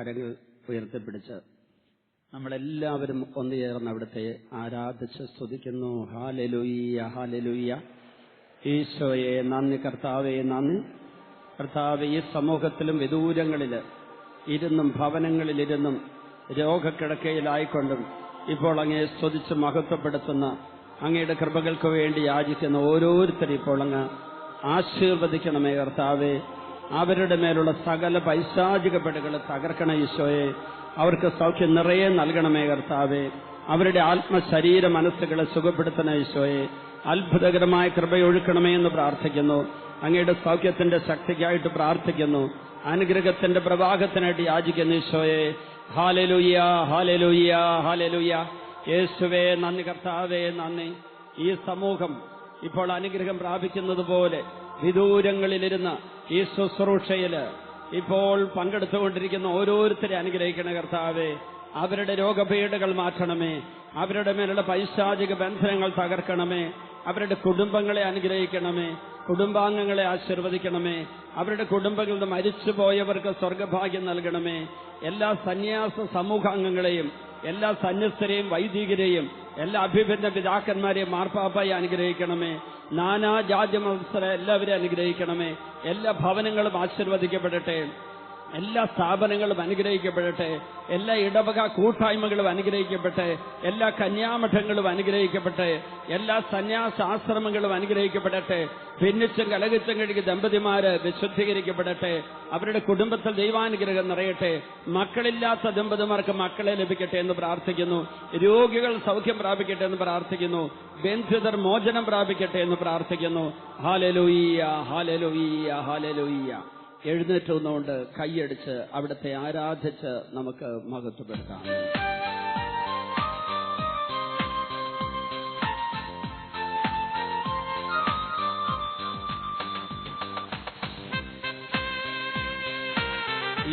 കരങ്ങൾ ഉയർത്തിപ്പിടിച്ച് നമ്മളെല്ലാവരും ഒന്നു ചേർന്ന് അവിടുത്തെ ആരാധിച്ച് സ്തുതിക്കുന്നു. Hallelujah, hallelujah. ഈശോയെ നന്ദി, കർത്താവേ നന്ദി. കർത്താവേ, ഈ സമൂഹത്തിലും വിദൂരങ്ങളിൽ ഇരുന്നും ഭവനങ്ങളിലിരുന്നും രോഗക്കിടക്കയിലായിക്കൊണ്ടും ഇപ്പോൾ അങ്ങയെ സ്തുതിച്ച് മഹത്വപ്പെടുത്തുന്ന അങ്ങയുടെ കൃപകൾക്ക് വേണ്ടി യാചിക്കുന്ന ഓരോരുത്തരും ഇപ്പോൾ അങ്ങ് ആശീർവദിക്കണമേ കർത്താവേ. അവരുടെ മേലുള്ള സകല പൈശാചിക പീഡകൾ തകർക്കണ ഈശോയെ. അവർക്ക് സൗഖ്യം നിറയെ നൽകണമേ കർത്താവേ. അവരുടെ ആത്മശരീര മനസ്സുകളെ സുഖപ്പെടുത്തണ ഈശോയെ. അത്ഭുതകരമായ കൃപയൊഴുക്കണമേ എന്ന് പ്രാർത്ഥിക്കുന്നു. അങ്ങയുടെ സൗഖ്യത്തിന്റെ ശക്തിക്കായിട്ട് പ്രാർത്ഥിക്കുന്നു. അനുഗ്രഹത്തിന്റെ പ്രവാഹത്തിനായിട്ട് യാചിക്കുന്നു ഈശോയെ. ഹല്ലേലൂയ, ഹല്ലേലൂയ, ഹല്ലേലൂയ. യേശുവേ നന്ദി, കർത്താവേ നന്ദി. ഈ സമൂഹം ഇപ്പോൾ അനുഗ്രഹം പ്രാപിക്കുന്നത് പോലെ വിദൂരങ്ങളിലിരുന്ന് ഈ ശുശ്രൂഷയില് ഇപ്പോൾ പങ്കെടുത്തുകൊണ്ടിരിക്കുന്ന ഓരോരുത്തരെ അനുഗ്രഹിക്കണ കർത്താവേ. അവരുടെ രോഗപീഠകൾ മാറ്റണമേ. അവരുടെ മേലുള്ള പൈശാചിക ബന്ധനങ്ങൾ തകർക്കണമേ. അവരുടെ കുടുംബങ്ങളെ അനുഗ്രഹിക്കണമേ. കുടുംബാംഗങ്ങളെ ആശീർവദിക്കണമേ. അവരുടെ കുടുംബങ്ങളിൽ നിന്ന് മരിച്ചുപോയവർക്ക് സ്വർഗഭാഗ്യം നൽകണമേ. എല്ലാ സന്യാസ സമൂഹാംഗങ്ങളെയും എല്ലാ സന്യസ്തരെയും വൈദികരെയും എല്ലാ അഭിഭിന്ന പിതാക്കന്മാരെയും മാർപ്പാപ്പായി അനുഗ്രഹിക്കണമേ. നാനാജാതി മതസ്ഥരെ എല്ലാവരെയും അനുഗ്രഹിക്കണമേ. എല്ലാ ഭവനങ്ങളും ആശീർവദിക്കപ്പെടട്ടെ. എല്ലാ സ്ഥാപനങ്ങളും അനുഗ്രഹിക്കപ്പെടട്ടെ. എല്ലാ ഇടവക കൂട്ടായ്മകളും അനുഗ്രഹിക്കട്ടെ. എല്ലാ കന്യാമഠങ്ങളും അനുഗ്രഹിക്കട്ടെ. എല്ലാ സന്യാസാശ്രമങ്ങളും അനുഗ്രഹിക്കപ്പെടട്ടെ. ഭിന്നിച്ചും കലഹിച്ചും കഴിക്കുന്ന ദമ്പതിമാര് വിശുദ്ധീകരിക്കപ്പെടട്ടെ. അവരുടെ കുടുംബത്തിൽ ദൈവാനുഗ്രഹം നിറയട്ടെ. മക്കളില്ലാത്ത ദമ്പതിമാർക്ക് മക്കളെ ലഭിക്കട്ടെ എന്ന് പ്രാർത്ഥിക്കുന്നു. രോഗികൾ സൗഖ്യം പ്രാപിക്കട്ടെ എന്ന് പ്രാർത്ഥിക്കുന്നു. ബന്ധിതർ മോചനം പ്രാപിക്കട്ടെ എന്ന് പ്രാർത്ഥിക്കുന്നു. ഹല്ലേലൂയ, ഹല്ലേലൂയ, ഹല്ലേലൂയ. എഴുന്നേറ്റ് നിന്നുകൊണ്ട് കൈയടിച്ച് അവിടുത്തെ ആരാധിച്ച് നമുക്ക് മഹത്വപ്പെടുത്താം.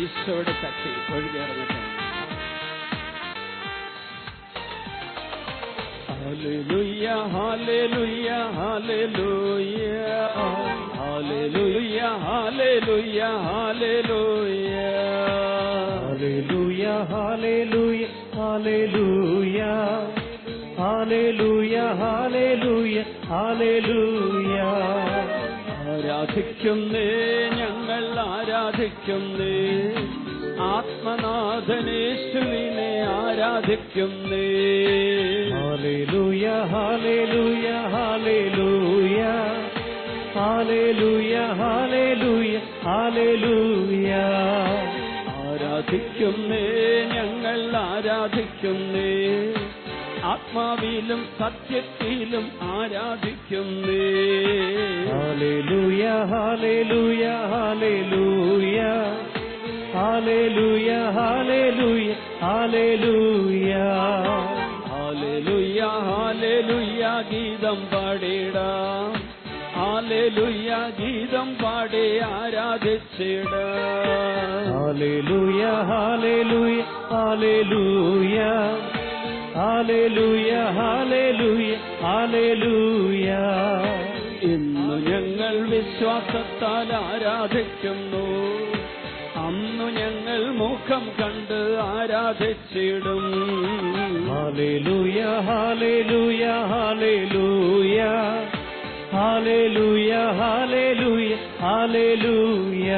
ഈശോയുടെ ശക്തി ഒഴുകിയിറങ്ങട്ടെ. ഹല്ലേലൂയ, ഹല്ലേലൂയ, ഹല്ലേലൂയ, ഹല്ലേലൂയ, ഹല്ലേലൂയ, ഹല്ലേലൂയ, ഹല്ലേലൂയ, ഹല്ലേലൂയ, ഹല്ലേലൂയ, ഹല്ലേലൂയ, ഹല്ലേലൂയ, ഹല്ലേലൂയ. ആരാധിക്കുന്നേ, ഞങ്ങൾ ആരാധിക്കുന്നേ. ആത്മനാഥനേശുവിനെ ആരാധിക്കുന്നേ. ഹല്ലേലൂയ, ഹല്ലേലൂയ, ഹല്ലേലൂയ, ഹല്ലേലൂയ, ഹല്ലേലൂയ, ഹല്ലേലൂയ. ആരാധിക്കുന്നേ, ഞങ്ങൾ ആരാധിക്കുന്നേ. ആത്മാവിലും സത്യത്തിലും ആരാധിക്കുന്നേ. ഹല്ലേലൂയ, ഹല്ലേലൂയ, ഹല്ലേലൂയ, ഹല്ലേലൂയ, ഹല്ലേലൂയ, ഹല്ലേലൂയ, ഹല്ലേലൂയ, ഹല്ലേലൂയ. ഗീതം പാടിടാം. ഹല്ലേലൂയ, ഗീതം പാടി ആരാധിച്ചിടാം. ഹല്ലേലൂയ, ഹല്ലേലൂയ, ഹല്ലേലൂയ, ഹല്ലേലൂയ, ഹല്ലേലൂയ, ഹല്ലേലൂയ. ഇന്നു ഞങ്ങൾ വിശ്വാസത്താൽ ആരാധിക്കുന്നു. അന്നു ഞങ്ങൾ മുഖം കണ്ട് ആരാധിച്ചിടും. ഹല്ലേലൂയ, ഹല്ലേലൂയ, ഹല്ലേലൂയ, ഹല്ലേലൂയ, ഹല്ലേലൂയ, ഹല്ലേലൂയ.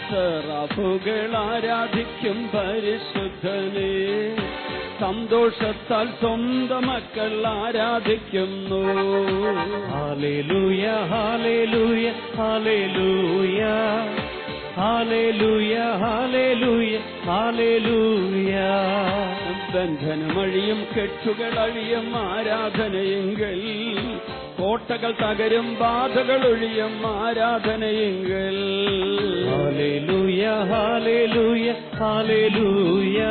സെറാഫുകൾ ആരാധിക്കും പരിശുദ്ധനെ. സന്തോഷത്താൽ സ്വന്തം മക്കൾ ആരാധിക്കുന്നു. ഹല്ലേലൂയ, ഹല്ലേലൂയ, ഹല്ലേലൂയ, ഹല്ലേലൂയ, ഹല്ലേലൂയ, ഹല്ലേലൂയ. ബന്ധനമഴിയും കെട്ടുകൾ അഴിയും ആരാധനയെങ്കിൽ. കോട്ടകൾ തകരും ബാധകൾ ഒഴിയും ആരാധനയെങ്കിൽ. ഹല്ലേലൂയ, ഹല്ലേലൂയ, ഹല്ലേലൂയ,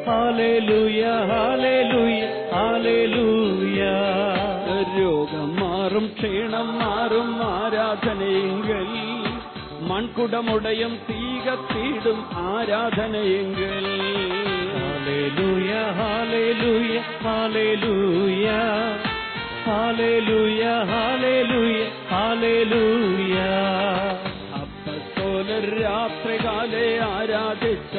ഹല്ലേലൂയ, ഹല്ലേലൂയ, ഹല്ലേലൂയ. രോഗം മാറും, ക്ഷീണം മാറും ആരാധനയെങ്കിൽ. മൺകുടമുടയും തീകത്തിടും ആരാധനയെങ്കിൽ. ഹല്ലേലൂയ, ഹല്ലേലൂയ, ഹല്ലേലൂയ, ഹല്ലേലൂയ, ഹല്ലേലൂയ, ഹല്ലേലൂയ. അപ്പസ്തോലർ രാത്രികാലെ ആരാധിച്ച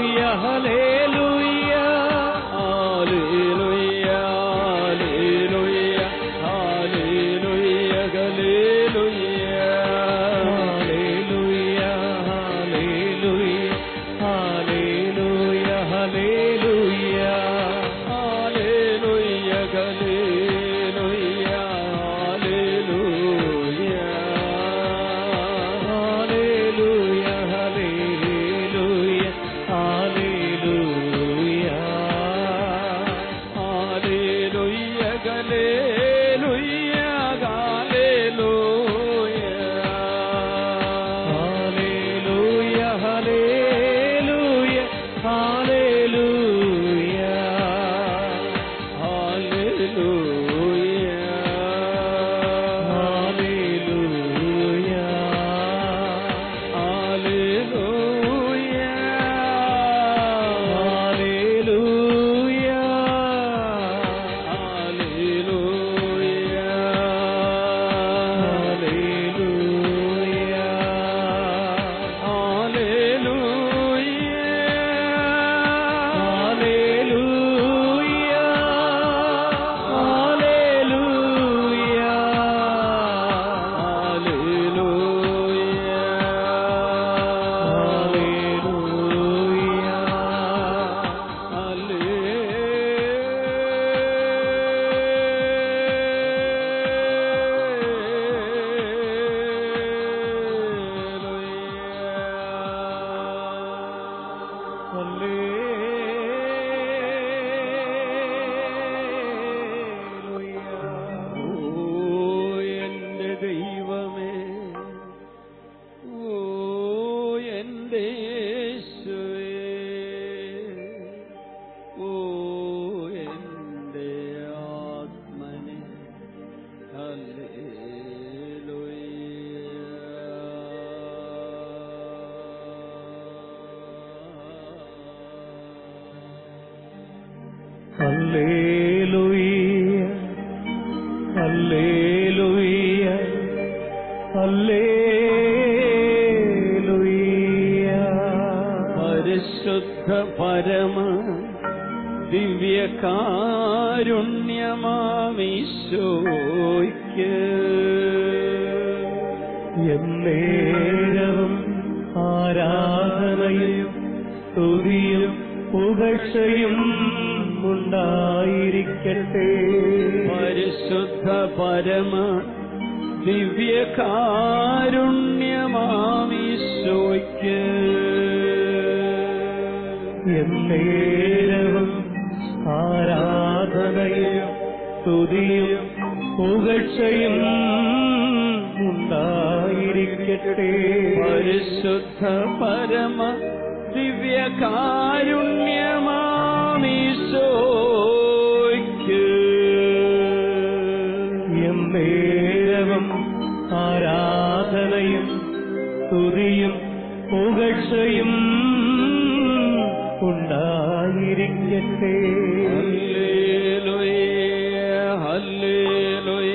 ഹല്ലേലൂയ ഹല്ലേലൂയ ഹല്ലേലൂയ. പരിശുദ്ധ പരമ ദിവ്യകാരുണ്യമാമീശോയ്ക്ക് എന്നേരവും ആരാധനയും സ്തുതിയും പുകഴ്ചയും ഉണ്ടായിരിക്കട്ടെ. പരിശുദ്ധ പരമ ദിവ്യകാരുണ്യമാമീശോയ്ക്ക് എന്നേരവും ആരാധനയും സ്തുതിയും പുകഴ്ചയും ഉണ്ടായിരിക്കട്ടെ. പരിശുദ്ധ പരമ ദിവ്യകാരുണ്യമാമീശോയ്ക്ക് എന്നേരവും ആരാധനയും സ്തുതിയും പുകഴ്ചയും ഉണ്ടായിരിക്കട്ടെ. ഹല്ലേലൂയ ഹല്ലേലൂയ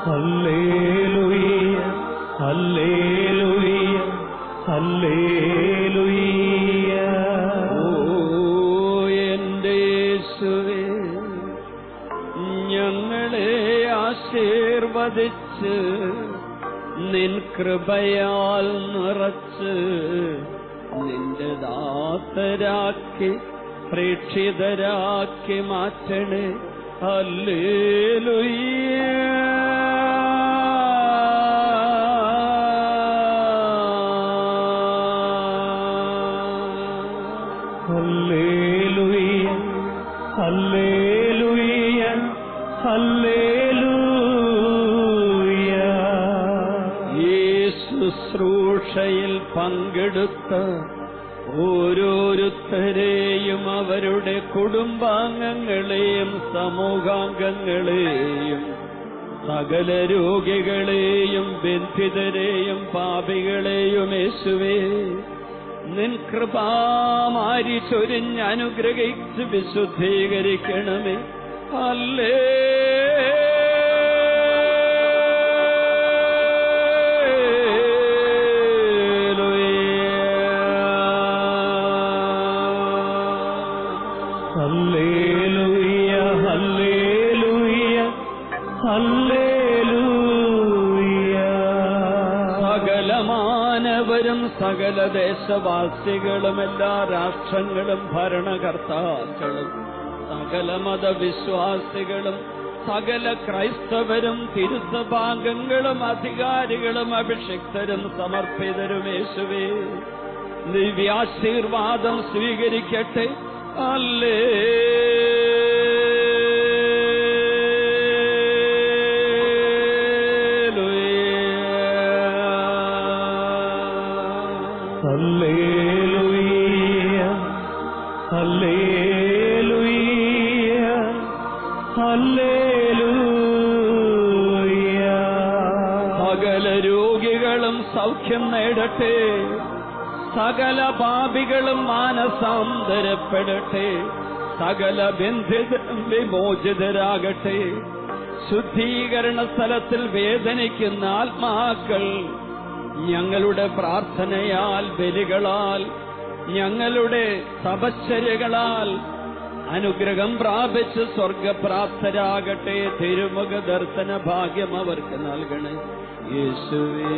ഹല്ലേലൂയ ഹല്ലേലൂയ ഹല്ലേലൂയ. ഓ എന്റെ യേശുവേ, ഞങ്ങളെ ആശീർവദിച്ച് നിൻ കൃപയാൽ നിറച്ച് നിന്റെ ദാസരാക്കി പ്രേക്ഷിതരാക്കി മാറ്റണേ. ഹല്ലേലൂയ ഹല്ലേലൂയ ഹല്ലേലൂയ ഹല്ലേലൂയ. ഈ ശുശ്രൂഷയിൽ പങ്കെടുത്ത ഓരോരുത്തരെയും അവരുടെ കുടുംബാംഗങ്ങളെയും സമൂഹാംഗങ്ങളെയും സകല രോഗികളെയും ബന്ധിതരെയും പാപികളെയും യേശുവേ നിൻ കൃപാമാരി ചൊരിഞ്ഞ് അനുഗ്രഹിച്ച് വിശുദ്ധീകരിക്കണമേ. ഹല്ലേലൂയ ഹല്ലേലൂയ ഹല്ലേലൂയ. സകല മാനവരും സകല ദേശവാസികളും എല്ലാ രാഷ്ട്രങ്ങളും ഭരണകർത്താക്കളും സകല മതവിശ്വാസികളും സകല ക്രൈസ്തവരും തിരുസഭാംഗങ്ങളും അധികാരികളും അഭിഷിക്തരും സമർപ്പിതരും യേശുവേ ദിവ്യാശീർവാദം സ്വീകരിക്കട്ടെ. ഹല്ലേലൂയ ഹല്ലേലൂയ ഹല്ലേലൂയ. സകല രോഗികളും സൗഖ്യം നേടട്ടെ. സകല പാപികളും മാനസാന്തരപ്പെടട്ടെ. സകല ബന്ധിതരും വിമോചിതരാകട്ടെ. ശുദ്ധീകരണ സ്ഥലത്തിൽ വേദനിക്കുന്ന ആത്മാക്കൾ ഞങ്ങളുടെ പ്രാർത്ഥനയാൽ ബലികളാൽ ഞങ്ങളുടെ തപശ്ചര്യകളാൽ അനുഗ്രഹം പ്രാപിച്ച് സ്വർഗപ്രാപ്തരാകട്ടെ. തിരുമുഖ ദർശന ഭാഗ്യം അവർക്ക് നൽകണേ യേശുവേ.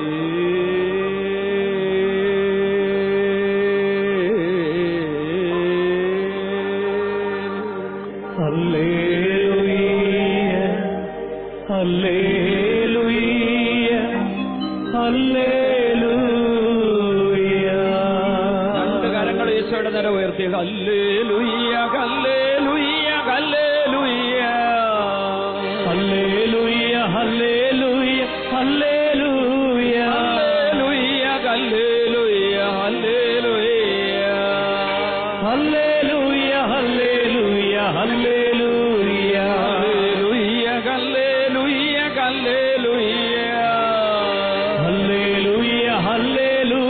ഹല്ലേലൂയ ഹല്ലേലൂയ ഹല്ലേലൂയ. രണ്ട് കരങ്ങൾ ഈശോയുടെ നേരെ ഉയർത്തി ഹല്ലേലൂയ ഹല്ലേലൂയ ഹല്ലേലൂയ ഹല്ലേലൂയ ഹല്ലേലൂയ ഹല്ലേലൂയ ഹല്ലേലൂയ ഹല്ലേലൂയ ഹല്ലേലൂയ ഹല്ലേലൂയ ഹല്ലേലൂയ ഹല്ലേലൂയ ഹല്ലേലൂയ ഹല്ലേലൂയ ഹല്ലേലൂയ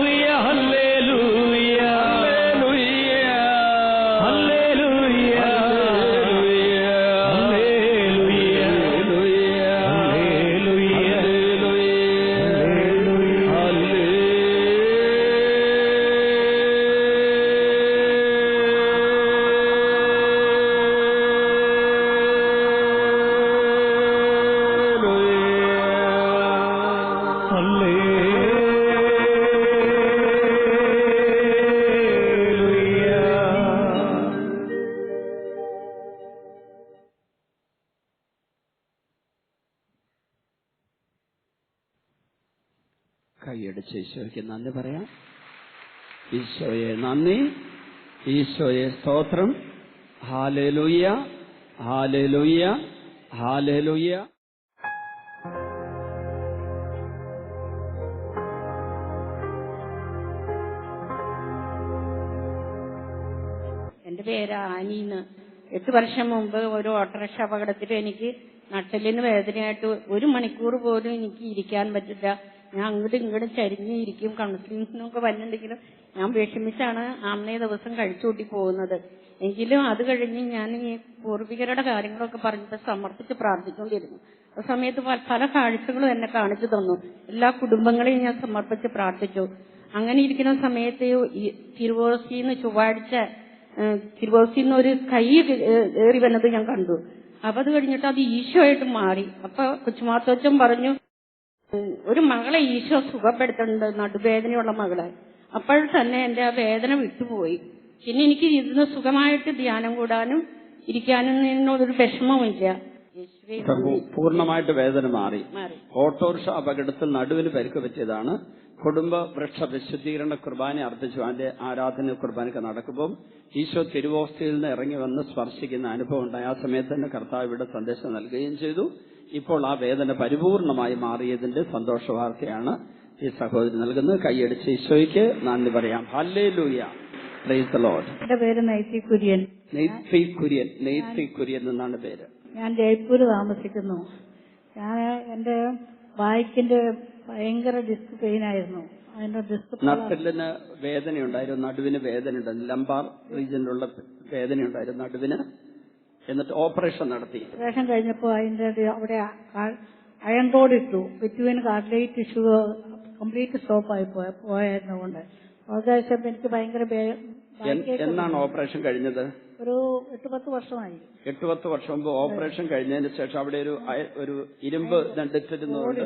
കൈയടിച്ച് ഈശോയ്ക്ക് നന്ദി പറയാം. ഈശോയെ നന്ദി, ഈശോയെ സ്തോത്രം. ഹല്ലേലൂയ, ഹല്ലേലൂയ, ഹല്ലേലൂയ. എന്റെ പേര് ആനീന്ന്. 8 വർഷം മുമ്പ് ഒരു ഓട്ടോറിക്ഷ അപകടത്തിൽ എനിക്ക് നട്ടലിന് വേദനയായിട്ട് 1 മണിക്കൂർ പോലും എനിക്ക് ഇരിക്കാൻ പറ്റില്ല. ഞാൻ അങ്ങോട്ടും ഇങ്ങോട്ടും ചരിഞ്ഞിരിക്കും. കൗൺസിലിങ്ങിനൊക്കെ വരുന്നുണ്ടെങ്കിലും ഞാൻ വിഷമിച്ചാണ് അന്നേ ദിവസം കഴിച്ചുകൂട്ടി പോകുന്നത്. എങ്കിലും അത് കഴിഞ്ഞ് ഞാൻ ഈ പൂർവികരുടെ കാര്യങ്ങളൊക്കെ പറഞ്ഞിട്ട് സമർപ്പിച്ച് പ്രാർത്ഥിച്ചുകൊണ്ടിരുന്നു. ആ സമയത്ത് പല കാഴ്ചകളും എന്നെ കാണിച്ചു തന്നു. എല്ലാ കുടുംബങ്ങളെയും ഞാൻ സമർപ്പിച്ച് പ്രാർത്ഥിച്ചു. അങ്ങനെ ഇരിക്കുന്ന സമയത്ത് തിരുവോസിന്ന് ചൊവ്വാഴ്ച തിരുവോസിന്ന് ഒരു കൈ ഏറി വന്നത് ഞാൻ കണ്ടു. അപ്പൊ അത് കഴിഞ്ഞിട്ട് അത് ഈശോ ആയിട്ട് മാറി. അപ്പൊ കൊച്ചുമാത്തച്ഛൻ പറഞ്ഞു, ഒരു മകളെ ഈശോ സുഖപ്പെടുത്തുന്നുണ്ട്, നടുവേദനയുള്ള മകളെ. അപ്പോൾ തന്നെ എന്റെ ആ വേദന വിട്ടുപോയി. പിന്നെ എനിക്ക് ഇരുന്ന് സുഖമായിട്ട് ധ്യാനം കൂടാനും ഇരിക്കാനും എന്നൊരു വിഷമമില്ല. പൂർണ്ണമായിട്ട് വേദന മാറി. ഓട്ടോറിക്ഷ അപകടത്തിൽ നടുവിന് പരിക്ക് പറ്റിയതാണ്. കുടുംബ വൃക്ഷ വിശുദ്ധീകരണ കുർബാന അർപ്പിച്ചു അതിന്റെ ആരാധന കുർബാനയ്ക്ക് നടക്കുമ്പോൾ ഈശോ തിരുവോസ്തിയിൽ നിന്ന് ഇറങ്ങി വന്ന് സ്പർശിക്കുന്ന അനുഭവം ഉണ്ടായി. ആ സമയത്ത് തന്നെ കർത്താവ് ഇവിടെ സന്ദേശം നൽകുകയും ചെയ്തു. ഇപ്പോൾ ആ വേദന പരിപൂർണമായി മാറിയതിന്റെ സന്തോഷ വാർത്തയാണ് ഈ സഹോദരി നൽകുന്നത്. കൈയടിച്ച് ഈശോയ്ക്ക് നന്ദി പറയാം. Hallelujah, praise the Lord. എന്റെ പേര് നൈത്തി കുര്യൻ. നെയ്ത്തി കുര്യൻ എന്നാണ് പേര്. ഞാൻ ജയ്പൂർ താമസിക്കുന്നു. എന്റെ വായിക്കിന്റെ ഭയങ്കര ഡിസ്ക് പെയിൻ ആയിരുന്നു. അതിന്റെ ഡിസ്ക് നട്ടലിന് വേദനയുണ്ടായിരുന്നു, നടുവിന് വേദനയുണ്ടായിരുന്നു, ലംബാർ റീജിയനിലുള്ള വേദനയുണ്ടായിരുന്നു നടുവിന്. എന്നിട്ട് ഓപ്പറേഷൻ നടത്തി. ഓപ്പറേഷൻ കഴിഞ്ഞപ്പോൾ അതിന്റെ അവിടെ അയൺ റോഡ് ഇട്ടു. Between cartilage tissue complete stop ആയി പോയതുകൊണ്ട് ഓപ്പറേഷൻ എനിക്ക് ഭയങ്കര. എന്നാണ് ഓപ്പറേഷൻ കഴിഞ്ഞത്? ഒരു 8-10 വർഷമായി. 8-10 വർഷം മുമ്പ് ഓപ്പറേഷൻ കഴിഞ്ഞതിന് ശേഷം അവിടെ ഒരു ഇരുമ്പ് ദണ്ടിട്ടിരുന്നുകൊണ്ട്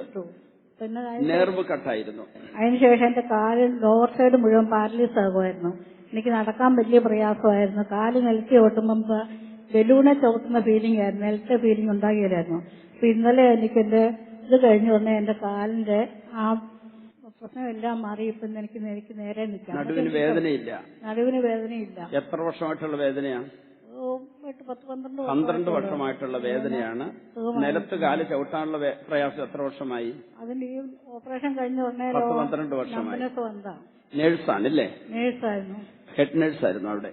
നെർവ് കട്ടായിരുന്നു. അതിനുശേഷം എന്റെ കാല് ലോവർ സൈഡ് മുഴുവൻ പാരലൈസ് ആകുമായിരുന്നു. എനിക്ക് നടക്കാൻ വലിയ പ്രയാസമായിരുന്നു. കാല് നിലത്തി ഓട്ടുമ്പം ബലൂണെ ചവിട്ടുന്ന ഫീലിംഗ് ആയിരുന്നു, നിലത്തെ ഫീലിംഗ് ഉണ്ടാകില്ലായിരുന്നു. അപ്പൊ ഇന്നലെ എനിക്ക് എന്റെ ഇത് കഴിഞ്ഞു വന്നേ എന്റെ കാലിന്റെ ആ പ്രശ്നമെല്ലാം മാറി. ഇപ്പൊ എനിക്ക് നേരെ നിൽക്കാം. നടുവിന് വേദനയില്ല. എത്ര വർഷമായിട്ടുള്ള വേദനയാണ്? 12 വർഷമായിട്ടുള്ള വേദനയാണ്. നിലത്ത് കാല് ചവിട്ടാനുള്ള പ്രയാസം എത്ര വർഷമായി? അതിന്റെ ഈ ഓപ്പറേഷൻ കഴിഞ്ഞ ഉടനെ 10-12 വർഷമായി. നേഴ്സാണല്ലേ? നേഴ്സായിരുന്നു, ഹെഡ് നേഴ്സായിരുന്നു അവിടെ.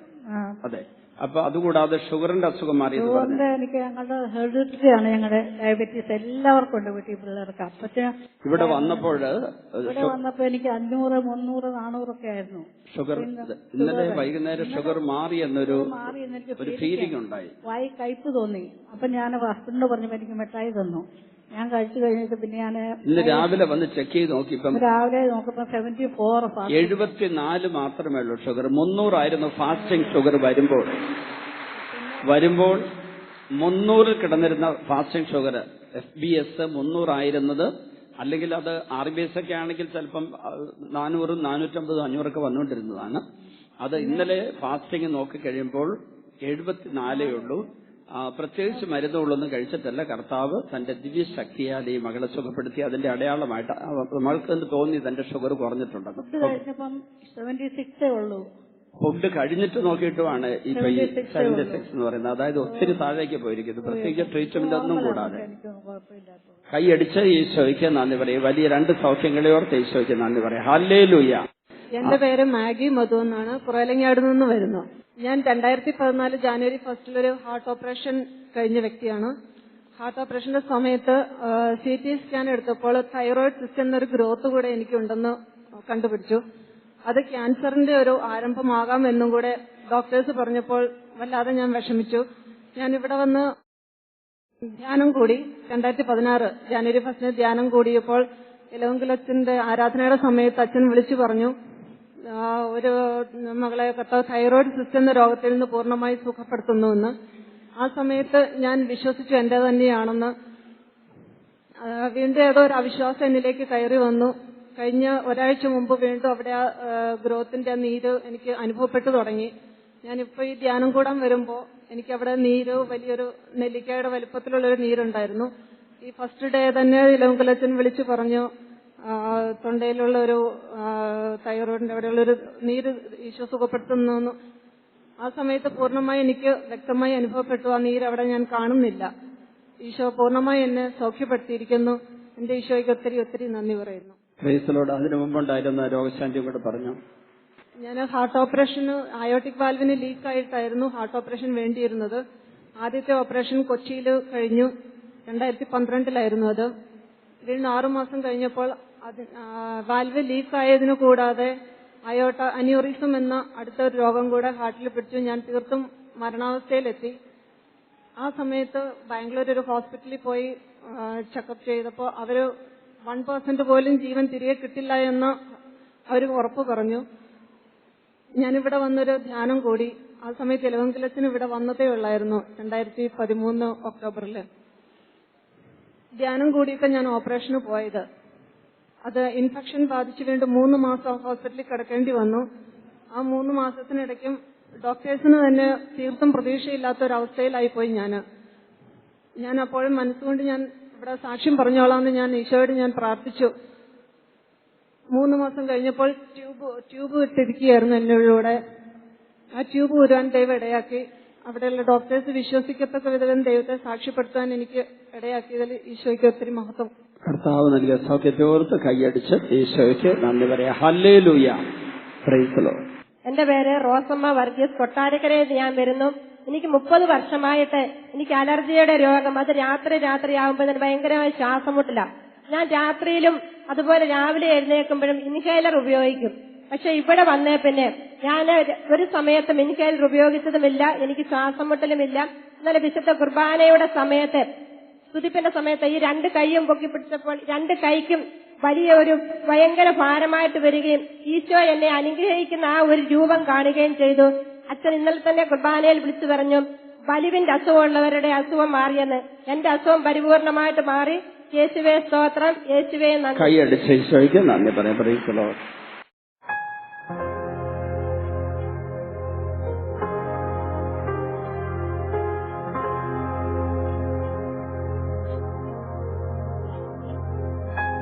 അതെ. അപ്പൊ അതുകൂടാതെ ഷുഗറിന്റെ അസുഖം മാറിയത് പറഞ്ഞു. എനിക്ക് ഞങ്ങളുടെ ഹെറിഡിറ്ററി ആണ്, ഞങ്ങളുടെ ഡയബറ്റീസ് എല്ലാവർക്കും ഉണ്ട് വീട്ടിൽ, പിള്ളേർക്ക്. അപ്പച്ചന് ഇവിടെ വന്നപ്പോൾ എനിക്ക് 500, 300, 400 ഒക്കെ ആയിരുന്നു ഷുഗർ. ഇന്നലെ വൈകുന്നേരം ഷുഗർ മാറി എന്നൊരു ഫീലിംഗ് ഉണ്ടായി. വായി കയ്പ് തോന്നി. അപ്പൊ ഞാൻ ഹസ്ബൻഡിനോട് പറഞ്ഞപ്പോ എനിക്ക് മിഠായി തന്നു. ഞാൻ കഴിച്ചു കഴിഞ്ഞിട്ട് പിന്നെ ഞാൻ ഇന്ന് രാവിലെ വന്ന് ചെക്ക് ചെയ്ത് നോക്കിയപ്പം രാവിലെ നോക്കുമ്പോ 74, 74 മാത്രമേ ഉള്ളൂ ഷുഗർ. 300 ആയിരുന്നു ഫാസ്റ്റിംഗ് ഷുഗർ വരുമ്പോൾ 300 കിടന്നിരുന്ന ഫാസ്റ്റിംഗ് ഷുഗർ FBS 300 ആയിരുന്നത്. അല്ലെങ്കിൽ അത് RBS ഒക്കെ ആണെങ്കിൽ ചിലപ്പം 400, 450, 500 ഒക്കെ വന്നുകൊണ്ടിരുന്നതാണ്. അത് ഇന്നലെ ഫാസ്റ്റിംഗ് നോക്കിക്കഴിയുമ്പോൾ 74 ഉള്ളൂ. പ്രത്യേകിച്ച് മരുന്നുകളൊന്നും കഴിച്ചിട്ടല്ല. കർത്താവ് തന്റെ ദിവ്യശക്തിയാൽ ഈ മകളെ സുഖപ്പെടുത്തി. അതിന്റെ അടയാളമായിട്ട് മകൾക്ക് തോന്നി തന്റെ ഷുഗർ കുറഞ്ഞിട്ടുണ്ടെന്ന്. ഫുഡ് കഴിഞ്ഞിട്ട് നോക്കിയിട്ടുമാണ് ഈ 76 എന്ന് പറയുന്നത്. അതായത് ഒത്തിരി താഴേക്ക് പോയിരിക്കുന്നു, പ്രത്യേകിച്ച് ട്രീറ്റ്മെന്റ് ഒന്നും കൂടാതെ. കൈയടിച്ച് ഈശോയ്ക്ക് നന്ദി പറയും. വലിയ 2 സൗഖ്യങ്ങളെ ഓർത്ത് ഈശോയ്ക്ക് നന്ദി പറയാം. ഹല്ലേലൂയ. എന്റെ പേര് മാഗി മധു എന്നാണ്. പുറയിലങ്ങാട് നിന്ന് വരുന്നു. ഞാൻ 2014 ജാനുവരി 1 ഹാർട്ട് ഓപ്പറേഷൻ കഴിഞ്ഞ വ്യക്തിയാണ്. ഹാർട്ട് ഓപ്പറേഷന്റെ സമയത്ത് CT സ്കാൻ എടുത്തപ്പോൾ തൈറോയിഡ് സിസ്റ്റ് എന്നൊരു ഗ്രോത്ത് കൂടെ എനിക്കുണ്ടെന്ന് കണ്ടുപിടിച്ചു. അത് ക്യാൻസറിന്റെ ഒരു ആരംഭമാകാം എന്നും കൂടെ ഡോക്ടേഴ്സ് പറഞ്ഞപ്പോൾ വല്ലാതെ ഞാൻ വിഷമിച്ചു. ഞാൻ ഇവിടെ വന്ന് ധ്യാനം കൂടി. 2016 ജാനുവരി 1 ധ്യാനം കൂടിയപ്പോൾ ഇലവങ്കിലച്ഛന്റെ ആരാധനയുടെ സമയത്ത് അച്ഛൻ വിളിച്ചു പറഞ്ഞു, ഒരു മകളെ കർത്താവ് തൈറോയിഡ് സിസ്റ്റ് എന്ന രോഗത്തിൽ നിന്ന് പൂർണ്ണമായി സുഖപ്പെടുത്തുന്നുവെന്ന്. ആ സമയത്ത് ഞാൻ വിശ്വസിച്ചു എന്റെ തന്നെയാണെന്ന്. വീണ്ടും ഏതോ ഒരു അവിശ്വാസം എന്നിലേക്ക് കയറി വന്നു. കഴിഞ്ഞ ഒരാഴ്ച മുമ്പ് വീണ്ടും അവിടെ ആ ഗ്രോത്തിന്റെ നീര് എനിക്ക് അനുഭവപ്പെട്ടു തുടങ്ങി. ഞാനിപ്പോ ഈ ധ്യാനം കൂടാൻ വരുമ്പോ എനിക്ക് അവിടെ നീര് വലിയൊരു നെല്ലിക്കയുടെ വലുപ്പത്തിലുള്ളൊരു നീരുണ്ടായിരുന്നു. ഈ ഫസ്റ്റ് ഡേ തന്നെ ഇലവങ്കിലച്ഛൻ വിളിച്ചു പറഞ്ഞു, തൊണ്ടയിലുള്ള ഒരു തൈറോയിഡിന്റെ അവിടെയുള്ള ഒരു നീര് ഈശോ സുഖപ്പെടുത്തുന്നു. ആ സമയത്ത് പൂർണ്ണമായി എനിക്ക് വ്യക്തമായി അനുഭവപ്പെട്ടു, ആ നീര് അവിടെ ഞാൻ കാണുന്നില്ല. ഈശോ പൂർണ്ണമായി എന്നെ സൗഖ്യപ്പെടുത്തിയിരിക്കുന്നു. എന്റെ ഈശോയ്ക്ക് ഒത്തിരി ഒത്തിരി നന്ദി പറയുന്നു. അതിനു മുമ്പുണ്ടായിരുന്ന രോഗശാന്തിയും കൂടെ പറഞ്ഞു. ഞാൻ ഹാർട്ട് ഓപ്പറേഷന് അയോട്ടിക് വാൽവിന് ലീക്കായിട്ടായിരുന്നു ഹാർട്ട് ഓപ്പറേഷൻ വേണ്ടിയിരുന്നത്. ആദ്യത്തെ ഓപ്പറേഷൻ കൊച്ചിയിൽ കഴിഞ്ഞു. 2012 അത്. വീണ്ടും 6 മാസം കഴിഞ്ഞപ്പോൾ വാൽവ് ലീക്കായതിനു കൂടാതെ അയോട്ട അന്യൂറിസം എന്ന അടുത്തൊരു രോഗം കൂടെ ഹാർട്ടിൽ പിടിച്ചു. ഞാൻ തീർത്തും മരണാവസ്ഥയിലെത്തി. ആ സമയത്ത് ബാംഗ്ലൂർ ഒരു ഹോസ്പിറ്റലിൽ പോയി ചെക്കപ്പ് ചെയ്തപ്പോൾ അവര് 1% പോലും ജീവൻ തിരികെ കിട്ടില്ല എന്ന് അവർ ഉറപ്പ് പറഞ്ഞു. ഞാനിവിടെ വന്നൊരു ധ്യാനം കൂടി. ആ സമയത്ത് ഇലവങ്കിലച്ചന് ഇവിടെ വന്നതേ ഉള്ളായിരുന്നു 2013 ഒക്ടോബറിൽ. ധ്യാനം കൂടിയിട്ട് ഞാൻ ഓപ്പറേഷന് പോയത്. അത് ഇൻഫെക്ഷൻ ബാധിച്ച് വീണ്ടും 3 മാസം ഹോസ്പിറ്റലിൽ കിടക്കേണ്ടി വന്നു. ആ 3 മാസത്തിനിടയ്ക്കും ഡോക്ടേഴ്സിന് തന്നെ തീർത്തും പ്രതീക്ഷയില്ലാത്തൊരവസ്ഥയിലായി പോയി ഞാൻ അപ്പോഴും മനസ്സുകൊണ്ട് ഞാൻ ഇവിടെ സാക്ഷ്യം പറഞ്ഞോളാമെന്ന് ഞാൻ ഈശോയോട് ഞാൻ പ്രാർത്ഥിച്ചു. 3 മാസം കഴിഞ്ഞപ്പോൾ ട്യൂബ് ഇട്ടിരിക്കുകയായിരുന്നു എന്നിലൂടെ. ആ ട്യൂബ് ഊരാൻ ദൈവം ഇടയാക്കി. അവിടെയുള്ള ഡോക്ടേഴ്സ് വിശ്വസിക്കത്തക്ക വിധം ദൈവത്തെ സാക്ഷ്യപ്പെടുത്താൻ എനിക്ക് ഇടയാക്കിയതിൽ ഈശോയ്ക്ക് ഒത്തിരി മഹത്വം. കർത്താവ് നൽകിയ സൗഖ്യത്തോർത്ത് കൈയടിച്ച് ഈശോയ്ക്ക് നന്ദി പറയാം. ഹല്ലേലൂയ. Praise the Lord. എന്റെ പേര് റോസമ്മ വർഗീസ്. കൊട്ടാരക്കരയിൽ ഞാൻ വരുന്നു. എനിക്ക് 30 വർഷമായിട്ട് എനിക്ക് അലർജിയുടെ രോഗം. അത് രാത്രിയാകുമ്പോൾ ഭയങ്കരമായ ശ്വാസം മുട്ടില്ല. ഞാൻ രാത്രിയിലും അതുപോലെ രാവിലെ എഴുന്നേൽക്കുമ്പോഴും ഇൻഹേലർ ഉപയോഗിക്കും. പക്ഷെ ഇവിടെ വന്നേ പിന്നെ ഞാൻ ഒരു സമയത്തും ഇൻഹേലർ ഉപയോഗിച്ചതുമില്ല. എനിക്ക് ശ്വാസം മുട്ടലുമില്ല. ഇന്നലെ വിശുദ്ധ കുർബാനയുടെ സമയത്ത്, സ്തുതിപ്പിന്റെ സമയത്ത് ഈ 2 കൈയും പൊക്കി പിടിച്ചപ്പോൾ 2 കൈക്കും വലിയ ഒരു ഭയങ്കര ഭാരമായിട്ട് വരികയും ഈശോ എന്നെ അനുഗ്രഹിക്കുന്ന ആ ഒരു രൂപം കാണുകയും ചെയ്തു. അച്ഛൻ ഇന്നലെ തന്നെ കുർബാനയിൽ വിളിച്ചു പറഞ്ഞു, വലിവിന്റെ അസുഖമുള്ളവരുടെ അസുഖം മാറിയെന്ന്. എന്റെ അസുഖം പരിപൂർണമായിട്ട് മാറി. യേശുവേ സ്തോത്രം, യേശുവേ നന്ദി. കൈയടിച്ച് ഈശോയ്ക്ക് നന്ദി പറയാം. Praise the Lord.